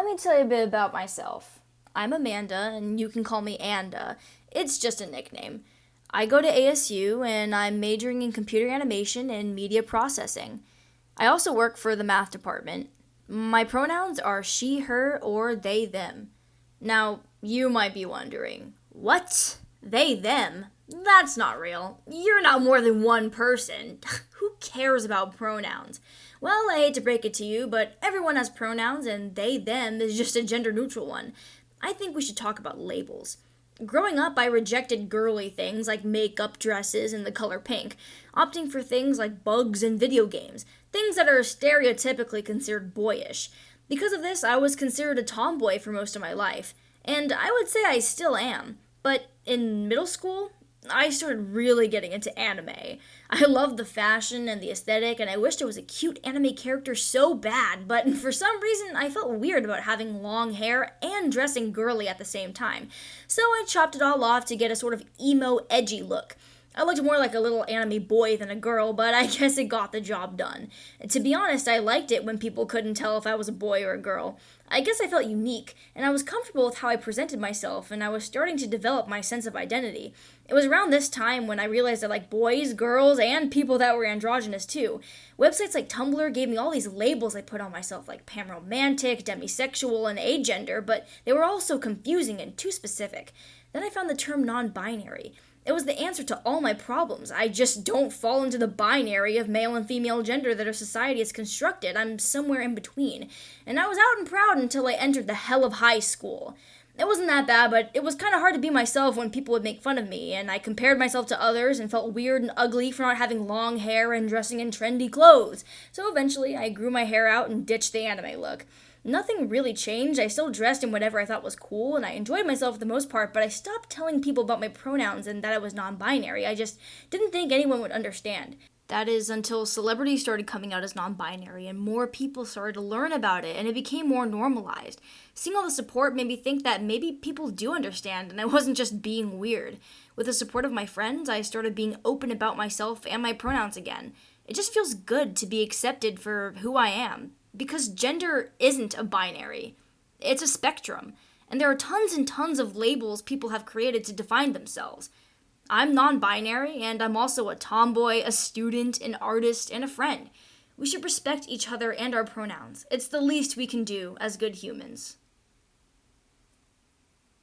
let me tell you a bit about myself. I'm Amanda, and you can call me Anda. It's just a nickname. I go to ASU, and I'm majoring in computer animation and media processing. I also work for the math department. My pronouns are she, her, or they, them. Now, you might be wondering, what? They, them? That's not real. You're not more than one person. Who cares about pronouns? Well, I hate to break it to you, but everyone has pronouns, and they, them is just a gender neutral one. I think we should talk about labels. Growing up, I rejected girly things like makeup, dresses, and the color pink, opting for things like bugs and video games, things that are stereotypically considered boyish. Because of this, I was considered a tomboy for most of my life, and I would say I still am. But in middle school, I started really getting into anime. I loved the fashion and the aesthetic, and I wished I was a cute anime character so bad, but for some reason I felt weird about having long hair and dressing girly at the same time. So I chopped it all off to get a sort of emo, edgy look. I looked more like a little anime boy than a girl, but I guess it got the job done. And to be honest, I liked it when people couldn't tell if I was a boy or a girl. I guess I felt unique, and I was comfortable with how I presented myself, and I was starting to develop my sense of identity. It was around this time when I realized I liked boys, girls, and people that were androgynous too. Websites like Tumblr gave me all these labels I put on myself, like panromantic, demisexual, and agender, but they were all so confusing and too specific. Then I found the term non-binary. It was the answer to all my problems. I just don't fall into the binary of male and female gender that our society has constructed. I'm somewhere in between. And I was out and proud until I entered the hell of high school. It wasn't that bad, but it was kind of hard to be myself when people would make fun of me, and I compared myself to others and felt weird and ugly for not having long hair and dressing in trendy clothes. So eventually, I grew my hair out and ditched the anime look. Nothing really changed. I still dressed in whatever I thought was cool, and I enjoyed myself for the most part, but I stopped telling people about my pronouns and that I was non-binary. I just didn't think anyone would understand. That is until celebrities started coming out as non-binary and more people started to learn about it and it became more normalized. Seeing all the support made me think that maybe people do understand and I wasn't just being weird. With the support of my friends, I started being open about myself and my pronouns again. It just feels good to be accepted for who I am. Because gender isn't a binary. It's a spectrum. And there are tons and tons of labels people have created to define themselves. I'm non-binary, and I'm also a tomboy, a student, an artist, and a friend. We should respect each other and our pronouns. It's the least we can do as good humans.